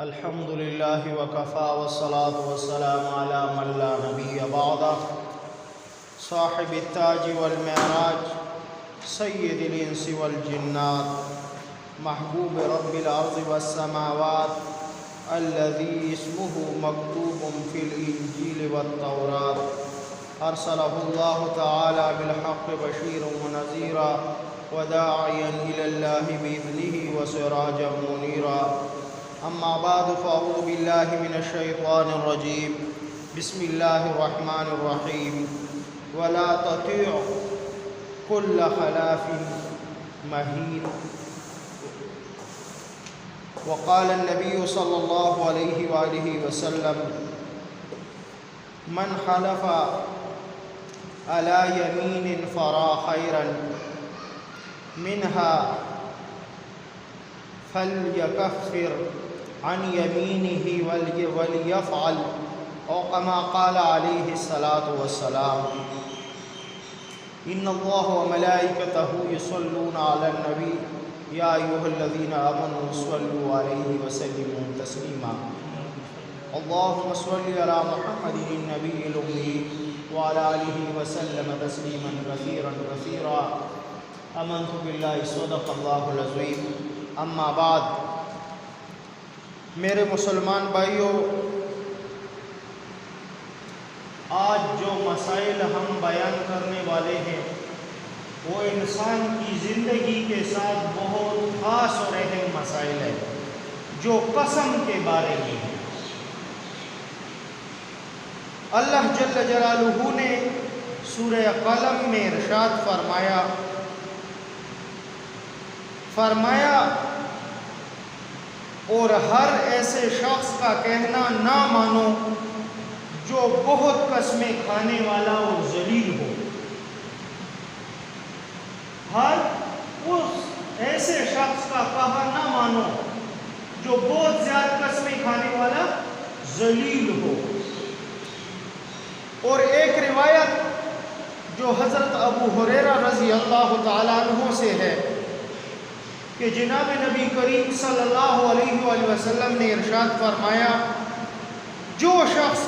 الحمد لله وكفى والصلاة والسلام على من لا نبي بعده صاحب التاج والمعراج سيد الإنس والجنات محبوب رب الأرض والسماوات الذي اسمه مكتوب في الإنجيل والتوراة أرسله الله تعالى بالحق بشيرا ونذيرا وداعيا إلى الله بإذنه وسراجا منيرا أما بعد فأعوذ بالله من الشيطان الرجيم بسم الله الرحمن الرحيم ولا تطيع كل خلاف مهين وقال النبي صلى الله عليه وآله وسلم من حلف على يمين فرا خيرا منها فليكفر عن يمينه وليفعل أو كما قال عليه الصلاة والسلام إن الله وملائكته يصلون على النبي يا أيها الذين آمنوا صلوا عليه وسلموا تسليما اللهم صل على محمد النبي الأمي وعلى آله وسلم تسليما كثيرا كثيرا آمنت بالله صدق الله العظيم اما بعد میرے مسلمان بھائیوں، آج جو مسائل ہم بیان کرنے والے ہیں وہ انسان کی زندگی کے ساتھ بہت خاص اور اہم مسائل ہیں جو قسم کے بارے میں ہیں۔ اللہ جل جلالہ نے سورہ قلم میں ارشاد فرمایا اور ہر ایسے شخص کا کہنا نہ مانو جو بہت قسمیں کھانے والا اور ذلیل ہو۔ ہر اس ایسے شخص کا کہا نہ مانو جو بہت زیادہ قسمیں کھانے والا ذلیل ہو۔ اور ایک روایت جو حضرت ابو ہریرہ رضی اللہ تعالیٰ عنہ سے ہے کہ جناب نبی کریم صلی اللہ علیہ وآلہ وسلم نے ارشاد فرمایا، جو شخص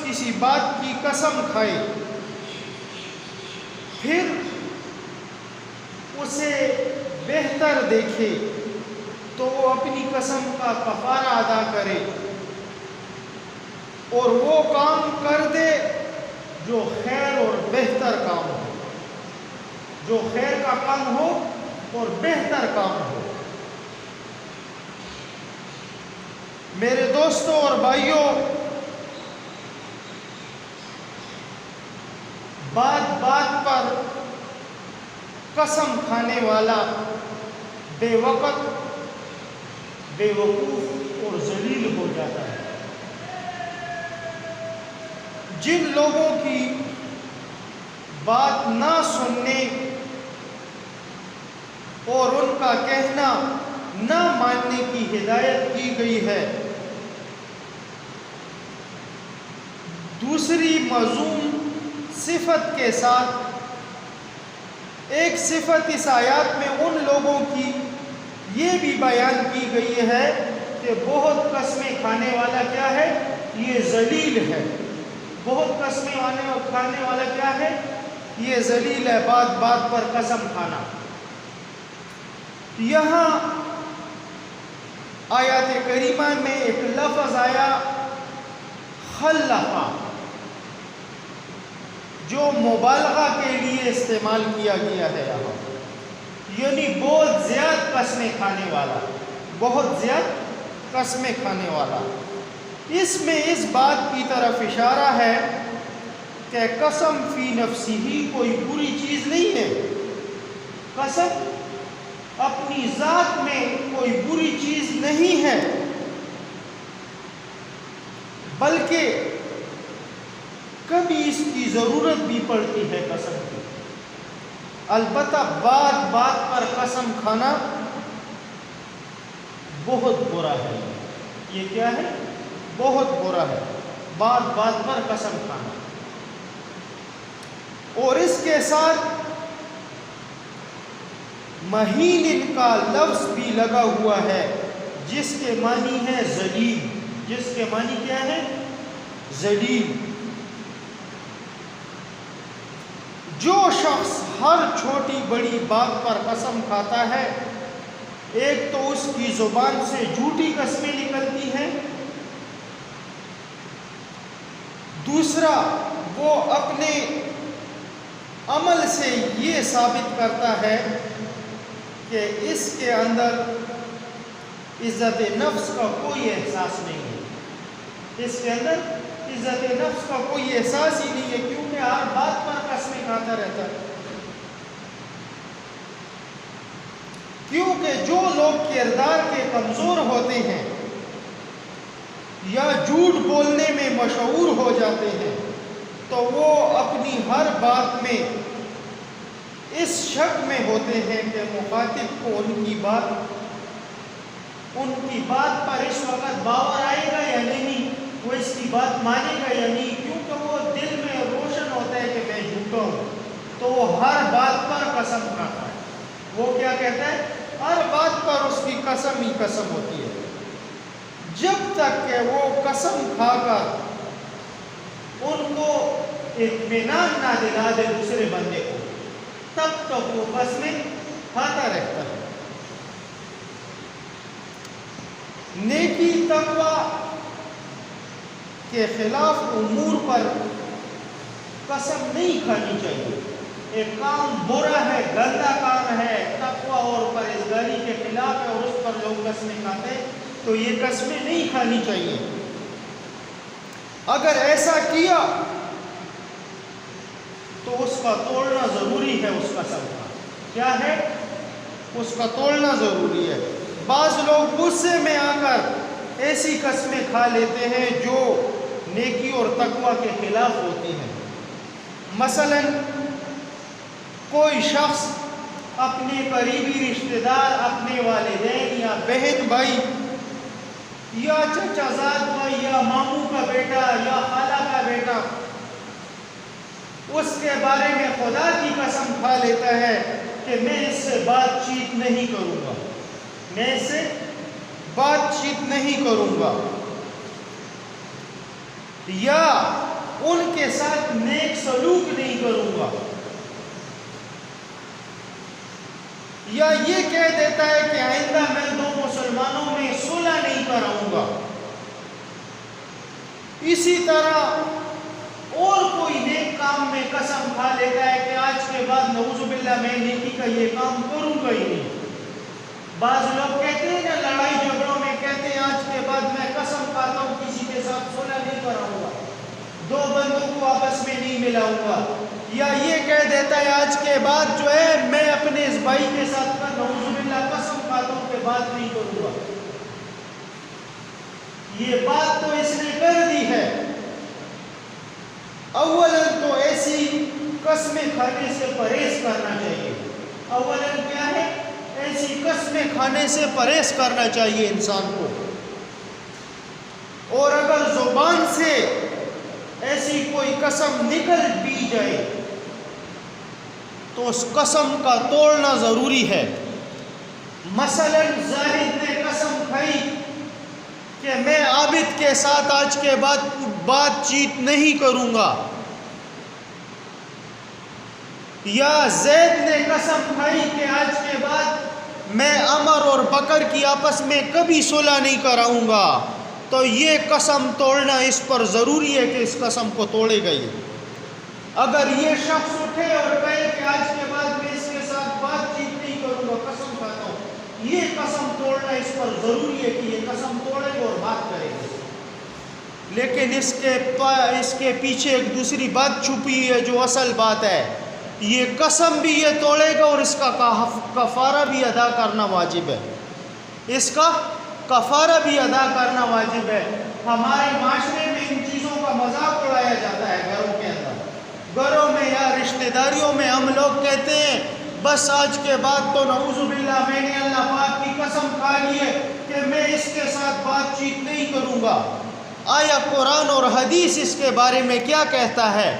کسی بات کی قسم کھائے پھر اسے بہتر دیکھے تو وہ اپنی قسم کا کفارہ ادا کرے اور وہ کام کر دے جو خیر اور بہتر کام ہو، جو خیر کا کام ہو اور بہتر کام ہو۔ میرے دوستوں اور بھائیوں، بات بات پر قسم کھانے والا بے وقت، بے وقوف اور ذلیل ہو جاتا ہے۔ جن لوگوں کی بات نہ سننے اور ان کا کہنا نہ ماننے کی ہدایت کی گئی ہے، دوسری مذموم صفت کے ساتھ ایک صفت اس آیات میں ان لوگوں کی یہ بھی بیان کی گئی ہے کہ بہت قسمیں کھانے والا کیا ہے؟ یہ ذلیل ہے۔ بہت قسمیں کھانے والا کیا ہے؟ یہ ذلیل ہے، بات بات پر قسم کھانا۔ یہاں آیات کریمہ میں ایک لفظ آیا خلفا، جو مبالغہ کے لیے استعمال کیا گیا ہے یہاں، یعنی بہت زیادہ قسمیں کھانے والا، بہت زیادہ قسمیں کھانے والا۔ اس میں اس بات کی طرف اشارہ ہے کہ قسم فی نفسی ہی کوئی بری چیز نہیں ہے، قسم اپنی ذات میں کوئی بری چیز نہیں ہے، بلکہ کبھی اس کی ضرورت بھی پڑتی ہے قسم کی۔ البتہ بات بات پر قسم کھانا بہت برا ہے۔ یہ کیا ہے؟ بہت برا ہے، بات بات پر قسم کھانا۔ اور اس کے ساتھ مہین کا لفظ بھی لگا ہوا ہے جس کے معنی ہے ذلیل. جس کے معنی کیا ہے؟ ذلیل. جو شخص ہر چھوٹی بڑی بات پر قسم کھاتا ہے، ایک تو اس کی زبان سے جھوٹی قسمیں نکلتی ہیں، دوسرا وہ اپنے عمل سے یہ ثابت کرتا ہے کہ اس کے اندر عزت نفس کا کوئی احساس نہیں ہے. اس کے اندر عزت نفس کا کوئی احساس ہی نہیں ہے، کیونکہ ہر بات پر قسمیں کھاتا رہتا ہے. کیونکہ جو لوگ کردار کے کمزور ہوتے ہیں یا جھوٹ بولنے میں مشہور ہو جاتے ہیں، تو وہ اپنی ہر بات میں اس شک میں ہوتے ہیں کہ مخاطب کو ان کی بات پر اس وقت باور آئے گا یا نہیں، وہ اس کی بات مانے گا یا نہیں. کیونکہ وہ دل میں روشن ہوتا ہے کہ میں جھوٹا ہوں، تو وہ ہر بات پر قسم کھاتا ہے. وہ کیا کہتا ہے؟ ہر بات پر اس کی قسم ہی قسم ہوتی ہے. جب تک کہ وہ قسم کھا کر ان کو اطمینان نہ دلا دے دوسرے بندے کو، تب تک وہ قسمیں کھاتا رہتا ہے. نیکی تقویٰ کے خلاف امور پر قسم نہیں کھانی چاہیے. ایک کام برا ہے، گندا کام ہے، تقویٰ اور پرہیزگاری کے خلاف ہے، اور اس پر لوگ قسمیں کھاتے ہیں، تو یہ قسمیں نہیں کھانی چاہیے. اگر ایسا کیا تو اس کا توڑنا ضروری ہے. اس قسم کا کیا ہے؟ اس کا توڑنا ضروری ہے. بعض لوگ غصے میں آ کر ایسی قسمیں کھا لیتے ہیں جو نیکی اور تقویٰ کے خلاف ہوتی ہیں. مثلا کوئی شخص اپنے قریبی رشتہ دار، اپنے والدین یا بہن بھائی یا چچا زاد بھائی یا ماموں کا بیٹا یا خالہ کا بیٹا، اس کے بارے میں خدا کی قسم کھا لیتا ہے کہ میں اس سے بات چیت نہیں کروں گا، میں اس سے بات چیت نہیں کروں گا، یا ان کے ساتھ نیک سلوک نہیں کروں گا، یا یہ کہہ دیتا ہے کہ آئندہ میں دو مسلمانوں میں صلح نہیں کراؤں گا. اسی طرح اور کوئی نیک کام میں قسم کھا لیتا ہے کہ آج کے بعد نعوذ باللہ میں نیکی کا یہ کام کروں گا ہی نہیں. بعض لوگ کہتے ہیں نا لڑائی جھگڑوں میں، کہتے ہیں آج کے بعد میں قسم کھاتا ہوں کسی کے ساتھ صلح نہیں کراؤں گا، دو بندوں کو آپس میں نہیں ملاؤں گا، یا یہ کہہ دیتا ہے آج کے بعد جو ہے میں اپنے اس بھائی کے ساتھ کا نعوذ باللہ قسم کھاتا ہوں کہ بات نہیں کروں گا. یہ بات تو اس نے کر دی ہے. اولاً تو ایسی قسمیں کھانے سے پرہیز کرنا چاہیے. اولاً کیا ہے؟ ایسی قسمیں کھانے سے پرہیز کرنا چاہیے انسان کو. اور اگر زبان سے ایسی کوئی قسم نکل بھی جائے تو اس قسم کا توڑنا ضروری ہے. مثلا زاہد نے قسم کھائی کہ میں عابد کے ساتھ آج کے بعد بات چیت نہیں کروں گا، یا زید نے قسم کھائی کہ آج کے بعد میں عمر اور بکر کی آپس میں کبھی صلح نہیں کراؤں گا، تو یہ قسم توڑنا اس پر ضروری ہے کہ اس قسم کو توڑے گا. اگر یہ شخص اٹھے اور کہے کہ آج کے بعد میں اس کے ساتھ بات چیت نہیں کروں گا، قسم کھاتا ہوں، یہ قسم توڑنا اس پر ضروری ہے کہ یہ قسم توڑے گا اور بات کرے گا. لیکن اس کے پیچھے ایک دوسری بات چھپی ہے جو اصل بات ہے. یہ قسم بھی یہ توڑے گا اور اس کا کفارہ بھی ادا کرنا واجب ہے. اس کا کفارہ بھی ادا کرنا واجب ہے. ہمارے معاشرے میں ان چیزوں کا مذاق اڑایا جاتا ہے. گھروں کے اندر، گھروں میں یا رشتہ داریوں میں ہم لوگ کہتے ہیں بس آج کے بعد تو نعوذ باللہ میں نے اللہ پاک کی قسم کھا لی ہے کہ میں اس کے ساتھ بات چیت نہیں کروں گا. آیا قرآن اور حدیث اس کے بارے میں کیا کہتا ہے؟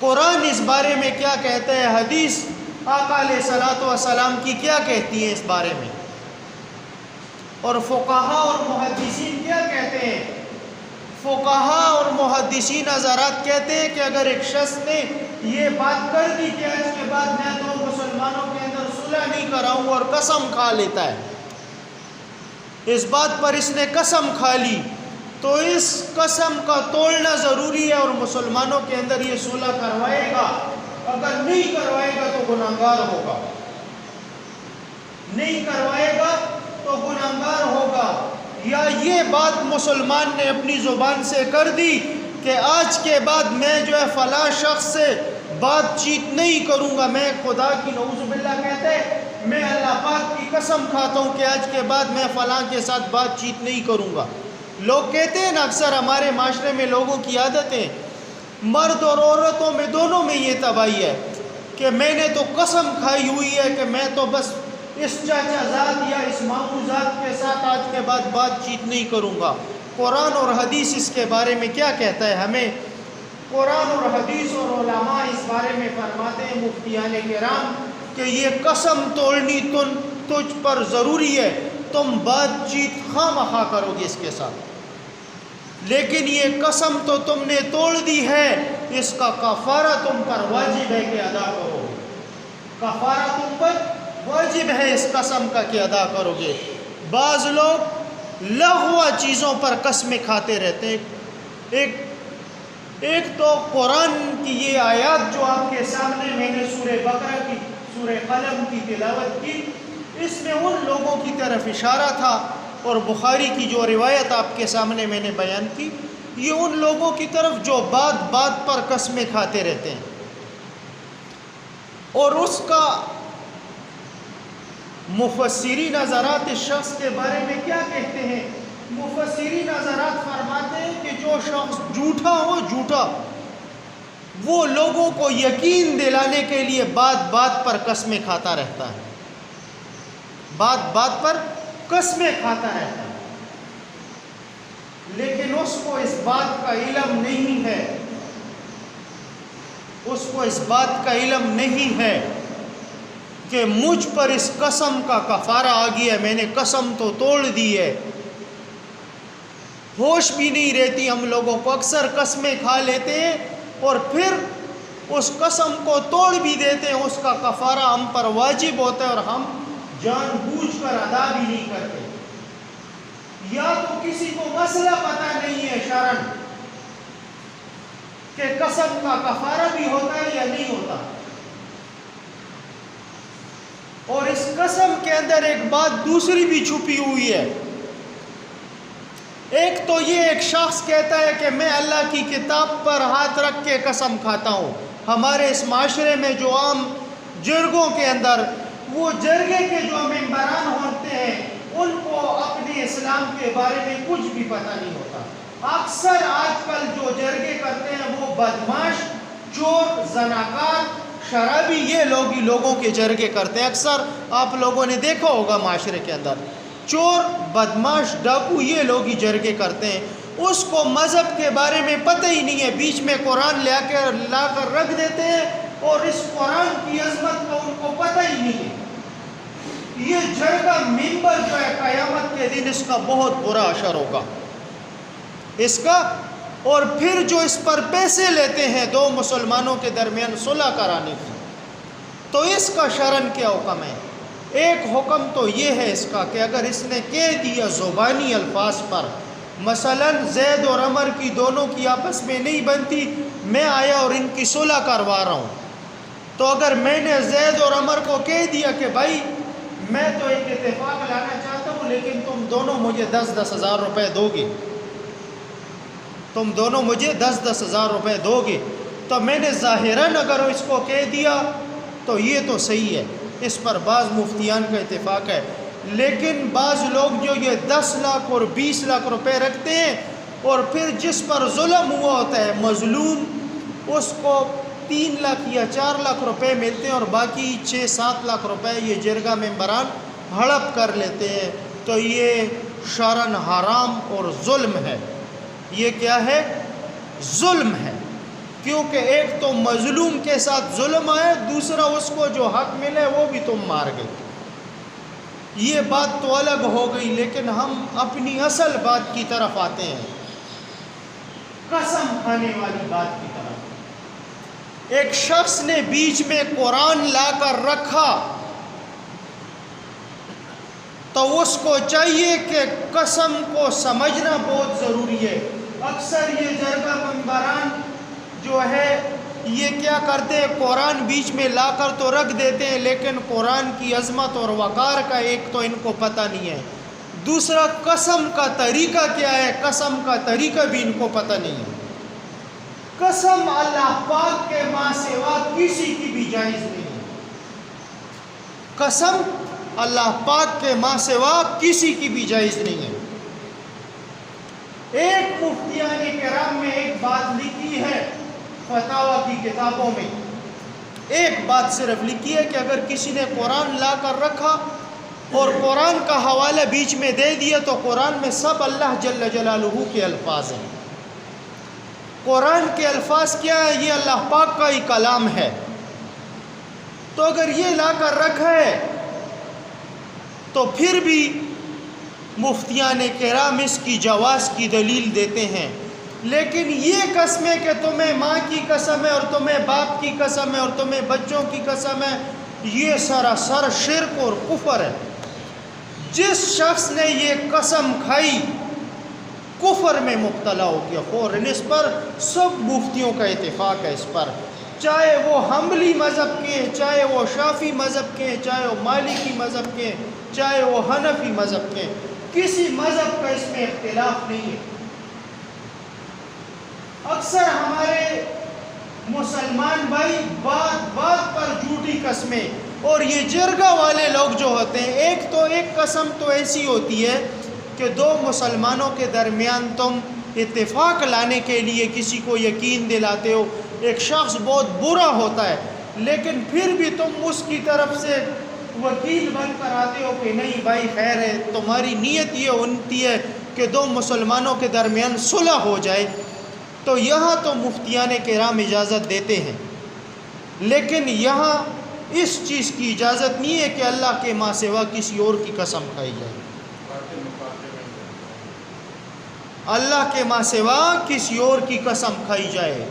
قرآن اس بارے میں کیا کہتا ہے؟ حدیث آقا علیہ الصلوۃ والسلام کی کیا کہتی ہیں اس بارے میں؟ اور فقہا اور محدثین کیا کہتے ہیں؟ فقہا اور محدثین حضرات کہتے ہیں کہ اگر ایک شخص نے یہ بات کر دی کہ آج کے بعد میں تو مسلمانوں کے اندر صلح نہیں کراؤں اور قسم کھا لیتا ہے، اس بات پر اس نے قسم کھا لی، تو اس قسم کا توڑنا ضروری ہے اور مسلمانوں کے اندر یہ صلح کروائے گا، اگر نہیں کروائے گا تو گناہگار ہوگا، نہیں کروائے گا تو گناہگار ہوگا۔ یا یہ بات مسلمان نے اپنی زبان سے کر دی کہ آج کے بعد میں جو ہے فلاں شخص سے بات چیت نہیں کروں گا، میں خدا کی نعوذ باللہ کہتے ہیں میں اللہ پاک کی قسم کھاتا ہوں کہ آج کے بعد میں فلاں کے ساتھ بات چیت نہیں کروں گا۔ لوگ کہتے ہیں نا اکثر ہمارے معاشرے میں لوگوں کی عادت ہے، مرد اور عورتوں میں دونوں میں یہ تباہی ہے کہ میں نے تو قسم کھائی ہوئی ہے کہ میں تو بس اس چاچا زاد یا اس مامو زاد کے ساتھ آج کے بعد بات چیت نہیں کروں گا۔ قرآن اور حدیث اس کے بارے میں کیا کہتا ہے؟ ہمیں قرآن اور حدیث اور علماء اس بارے میں فرماتے ہیں مفتیان کرام کہ یہ قسم توڑنی تجھ پر ضروری ہے، تم بات چیت خواہ مخواہ کرو گے اس کے ساتھ، لیکن یہ قسم تو تم نے توڑ دی ہے، اس کا کفارہ تم پر واجب ہے کہ ادا کرو، کفارہ تم پر واجب ہے اس قسم کا کہ ادا کرو گے۔ بعض لوگ لغو چیزوں پر قسمیں کھاتے رہتے ہیں۔ ایک تو قرآن کی یہ آیات جو آپ کے سامنے میں نے سورہ بقرہ کی سورہ قلم کی تلاوت کی، اس میں ان لوگوں کی طرف اشارہ تھا، اور بخاری کی جو روایت آپ کے سامنے میں نے بیان کی یہ ان لوگوں کی طرف جو بات بات پر قسمیں کھاتے رہتے ہیں، اور اس کا مفسرین حضرات اس شخص کے بارے میں کیا کہتے ہیں؟ مفسرین حضرات فرماتے ہیں کہ جو شخص جھوٹا ہو جھوٹا، وہ لوگوں کو یقین دلانے کے لیے بات بات پر قسمیں کھاتا رہتا ہے، بات بات پر قسمیں کھاتا رہتا ہے، لیکن اس کو اس بات کا علم نہیں ہے، اس کو اس بات کا علم نہیں ہے کہ مجھ پر اس قسم کا کفارہ آ گیا ہے، میں نے قسم تو توڑ دی ہے۔ ہوش بھی نہیں رہتی ہم لوگوں کو، اکثر قسمیں کھا لیتے ہیں اور پھر اس قسم کو توڑ بھی دیتے ہیں، اس کا کفارہ ہم پر واجب ہوتا ہے اور ہم جان بوجھ کر ادا بھی نہیں کرتے، یا تو کسی کو مسئلہ پتہ نہیں ہے شرعاً کہ قسم کا کفارہ بھی ہوتا ہے یا نہیں ہوتا، اور اس قسم کے اندر ایک بات دوسری بھی چھپی ہوئی ہے۔ ایک تو یہ ایک شخص کہتا ہے کہ میں اللہ کی کتاب پر ہاتھ رکھ کے قسم کھاتا ہوں۔ ہمارے اس معاشرے میں جو عام جرگوں کے اندر وہ جرگے کے جو ممبران ہوتے ہیں ان کو اپنے اسلام کے بارے میں کچھ بھی پتہ نہیں ہوتا۔ اکثر آج کل جو جرگے کرتے ہیں وہ بدماش، چور، زناکار، شرابی، یہ لوگ ہی لوگوں کے جرگے کرتے ہیں۔ اکثر آپ لوگوں نے دیکھا ہوگا معاشرے کے اندر چور، بدماش، ڈاکو، یہ لوگ ہی جرگے کرتے ہیں۔ اس کو مذہب کے بارے میں پتہ ہی نہیں ہے، بیچ میں قرآن لا کر رکھ دیتے ہیں اور اس قرآن کی عظمت کا ان کو پتہ ہی نہیں ہے۔ یہ جرگہ ممبر جو ہے قیامت کے دن اس کا بہت برا اثر ہوگا اس کا، اور پھر جو اس پر پیسے لیتے ہیں دو مسلمانوں کے درمیان صلح کرانے کی، تو اس کا شرعاً کیا حکم ہے؟ ایک حکم تو یہ ہے اس کا کہ اگر اس نے کہہ دیا زبانی الفاظ پر، مثلا زید اور عمر کی دونوں کی آپس میں نہیں بنتی، میں آیا اور ان کی صلح کروا رہا ہوں، تو اگر میں نے زید اور عمر کو کہہ دیا کہ بھائی میں تو ایک اتفاق لانا چاہتا ہوں لیکن تم دونوں مجھے 10-10 ہزار روپے دو گے، تم دونوں مجھے 10-10 ہزار روپے دو گے، تو میں نے ظاہراً اگر اس کو کہہ دیا تو یہ تو صحیح ہے، اس پر بعض مفتیان کا اتفاق ہے۔ لیکن بعض لوگ جو یہ 10 لاکھ اور 20 لاکھ روپے رکھتے ہیں اور پھر جس پر ظلم ہوا ہوتا ہے مظلوم، اس کو 3 لاکھ یا 4 لاکھ روپے ملتے ہیں اور باقی 6-7 لاکھ روپے یہ جرگہ ممبران ہڑپ کر لیتے ہیں، تو یہ شرعاً حرام اور ظلم ہے۔ یہ کیا ہے؟ ظلم ہے۔ کیونکہ ایک تو مظلوم کے ساتھ ظلم ہے، دوسرا اس کو جو حق ملے وہ بھی تم مار گئے۔ یہ بات تو الگ ہو گئی، لیکن ہم اپنی اصل بات کی طرف آتے ہیں، قسم کھانے والی بات کی طرف۔ ایک شخص نے بیچ میں قرآن لا کر رکھا تو اس کو چاہیے کہ قسم کو سمجھنا بہت ضروری ہے۔ اکثر یہ جرگہ ممبران جو ہے یہ کیا کرتے ہیں، قرآن بیچ میں لا کر تو رکھ دیتے ہیں، لیکن قرآن کی عظمت اور وقار کا ایک تو ان کو پتہ نہیں ہے، دوسرا قسم کا طریقہ کیا ہے، قسم کا طریقہ بھی ان کو پتہ نہیں ہے۔ قسم اللہ پاک کے ماں سوا کسی کی بھی جائز نہیں ہے۔ قسم اللہ پاک کے ماں سوا کسی کی بھی جائز نہیں ہے۔ ایک مفتیان کرام میں ایک بات لکھی ہے فتاوی کی کتابوں میں، ایک بات صرف لکھی ہے کہ اگر کسی نے قرآن لا کر رکھا اور قرآن کا حوالہ بیچ میں دے دیا تو قرآن میں سب اللہ جل جلالہ کے الفاظ ہیں۔ قرآن کے الفاظ کیا ہے؟ یہ اللہ پاک کا ہی کلام ہے۔ تو اگر یہ لا کر رکھا ہے تو پھر بھی مفتیان کرام اس کی جواز کی دلیل دیتے ہیں، لیکن یہ قسمیں کہ تمہیں ماں کی قسم ہے اور تمہیں باپ کی قسم ہے اور تمہیں بچوں کی قسم ہے، یہ سراسر شرک اور کفر ہے۔ جس شخص نے یہ قسم کھائی کفر میں مبتلا ہو گیا فوراً۔ اس پر سب مفتیوں کا اتفاق ہے، اس پر چاہے وہ حنبلی مذہب کے ہیں، چاہے وہ شافعی مذہب کے ہیں، چاہے وہ مالکی مذہب کے ہیں، چاہے وہ حنفی مذہب کے ہیں، کسی مذہب کا اس میں اختلاف نہیں ہے۔ اکثر ہمارے مسلمان بھائی بات بات پر جھوٹی قسمیں، اور یہ جرگہ والے لوگ جو ہوتے ہیں، ایک قسم تو ایسی ہوتی ہے کہ دو مسلمانوں کے درمیان تم اتفاق لانے کے لیے کسی کو یقین دلاتے ہو، ایک شخص بہت برا ہوتا ہے لیکن پھر بھی تم اس کی طرف سے وکیل بن کر آتے ہو کہ نہیں بھائی خیر ہے، تمہاری نیت یہ ہوتی ہے کہ دو مسلمانوں کے درمیان صلح ہو جائے، تو یہاں تو مفتیان کرام اجازت دیتے ہیں، لیکن یہاں اس چیز کی اجازت نہیں ہے کہ اللہ کے ماں سوا کسی اور کی قسم کھائی جائے۔ اللہ کے ماں سوا کسی اور کی قسم کھائی جائے۔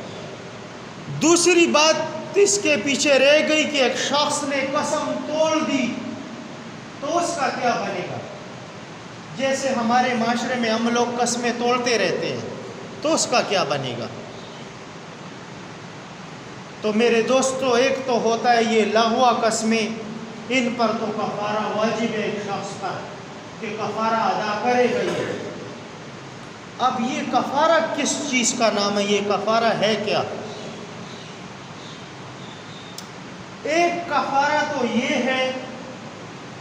دوسری بات اس کے پیچھے رہ گئی کہ ایک شخص نے قسم توڑ دی تو اس کا کیا بنے گا؟ جیسے ہمارے معاشرے میں ہم لوگ قسمیں توڑتے رہتے ہیں، تو اس کا کیا بنے گا؟ تو میرے دوستو، ایک تو ہوتا ہے یہ لغو قسمیں، ان پر تو کفارہ واجب ہے ایک شخص پر کہ کفارہ ادا کرے گا یہ۔ اب یہ کفارہ کس چیز کا نام ہے؟ یہ کفارہ ہے کیا؟ ایک کفارہ تو یہ ہے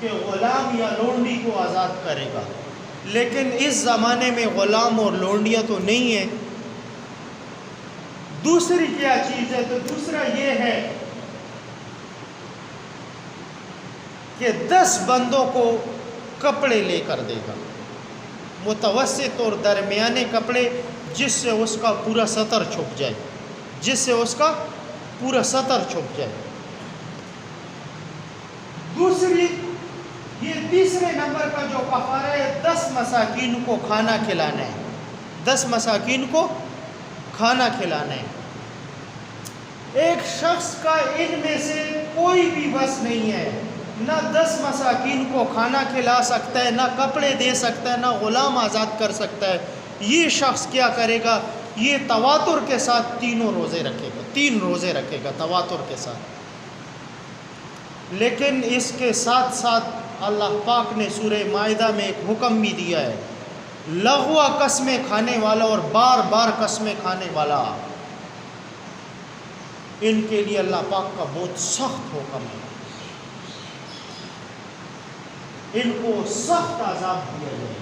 کہ غلام یا لونڈی کو آزاد کرے گا، لیکن اس زمانے میں غلام اور لونڈیاں تو نہیں ہیں۔ دوسری کیا چیز ہے؟ تو دوسرا یہ ہے کہ 10 بندوں کو کپڑے لے کر دے گا، متوسط اور درمیانے کپڑے، جس سے اس کا پورا سطر چھپ جائے، جس سے اس کا پورا سطر چھپ جائے۔ دوسری یہ تیسرے نمبر کا جو کفارہ ہے 10 مساکین کو کھانا کھلانا ہے، 10 مساکین کو کھانا کھلانا ہے۔ ایک شخص کا ان میں سے کوئی بھی بس نہیں ہے، نہ 10 مساکین کو کھانا کھلا سکتا ہے، نہ کپڑے دے سکتا ہے، نہ غلام آزاد کر سکتا ہے۔ یہ شخص کیا کرے گا؟ یہ تواتر کے ساتھ 3 روزے رکھے گا، 3 روزے رکھے گا تواتر کے ساتھ۔ لیکن اس کے ساتھ ساتھ اللہ پاک نے سورہ مائدہ میں ایک حکم بھی دیا ہے، لغو قسمیں کھانے والا اور بار بار قسمیں کھانے والا، ان کے لیے اللہ پاک کا بہت سخت حکم ہے، ان کو سخت عذاب دیا جائے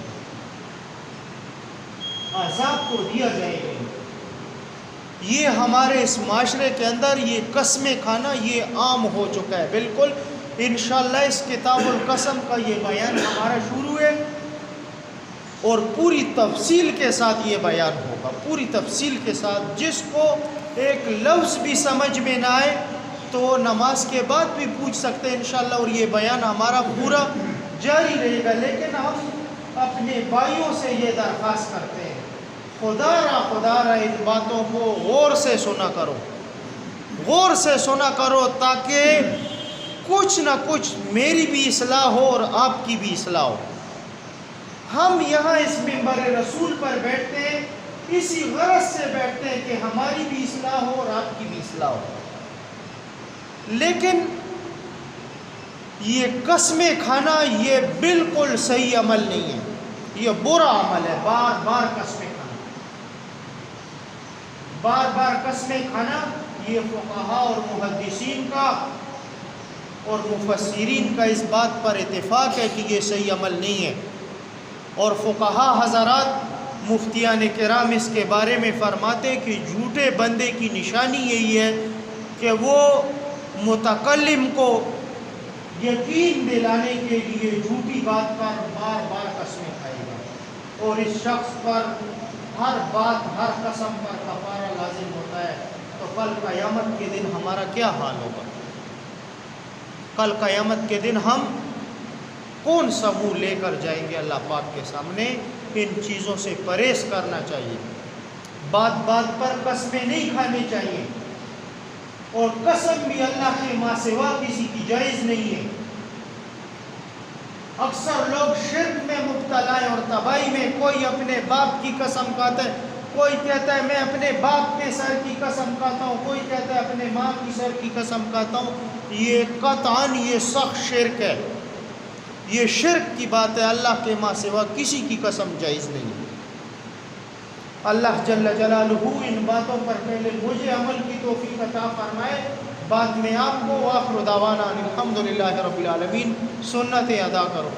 گا، عذاب تو دیا جائے گا۔ یہ ہمارے اس معاشرے کے اندر یہ قسمیں کھانا یہ عام ہو چکا ہے بالکل۔ انشاءاللہ اس کتاب القسم کا یہ بیان ہمارا شروع ہے اور پوری تفصیل کے ساتھ یہ بیان ہوگا، پوری تفصیل کے ساتھ۔ جس کو ایک لفظ بھی سمجھ میں نہ آئے تو نماز کے بعد بھی پوچھ سکتے ہیں انشاءاللہ، اور یہ بیان ہمارا پورا جاری رہے گا۔ لیکن ہم اپنے بھائیوں سے یہ درخواست کرتے ہیں، خدا را ان باتوں کو غور سے سنا کرو، غور سے سنا کرو، تاکہ کچھ نہ کچھ میری بھی اصلاح ہو اور آپ کی بھی اصلاح ہو۔ ہم یہاں اس منبر رسول پر بیٹھتے ہیں، اسی غرض سے بیٹھتے ہیں کہ ہماری بھی اصلاح ہو اور آپ کی بھی اصلاح ہو۔ لیکن یہ قسمیں کھانا یہ بالکل صحیح عمل نہیں ہے، یہ برا عمل ہے۔ بار بار قسمیں کھانا، بار بار قسمیں کھانا، یہ فقہاء اور محدثین کا اور مفسرین کا اس بات پر اتفاق ہے کہ یہ صحیح عمل نہیں ہے۔ اور فقہاء حضرات، مفتیان کرام اس کے بارے میں فرماتے کہ جھوٹے بندے کی نشانی یہی ہے کہ وہ متکلم کو یقین دلانے کے لیے جھوٹی بات پر بار بار قسمیں کھائے گا، اور اس شخص پر ہر بات، ہر قسم پر کفارہ لازم ہوتا ہے۔ تو کل قیامت کے دن ہمارا کیا حال ہوگا؟ کل قیامت کے دن ہم کون سا منہ لے کر جائیں گے اللہ پاک کے سامنے؟ ان چیزوں سے پرہیز کرنا چاہیے، بات بات پر قسمیں نہیں کھانی چاہیے، اور قسم بھی اللہ کے ماں سوا کسی کی جائز نہیں ہے۔ اکثر لوگ شرک میں مبتلا ہیں اور تباہی میں، کوئی اپنے باپ کی قسم کھاتا ہے، کوئی کہتا ہے میں اپنے باپ کے سر کی قسم کھاتا ہوں، کوئی کہتا ہے اپنے ماں کی سر کی قسم کھاتا ہوں۔ یہ قطعاً یہ سخت شرک ہے، یہ شرک کی بات ہے۔ اللہ کے ماں سوا کسی کی قسم جائز نہیں ہے۔ اللہ جل جلالہ ان باتوں پر پہلے مجھے عمل کی توفیق عطا فرمائے، بعد میں آپ کو۔ وآخر دعوانا الحمدللہ رب العالمین۔ سنتیں ادا کرو۔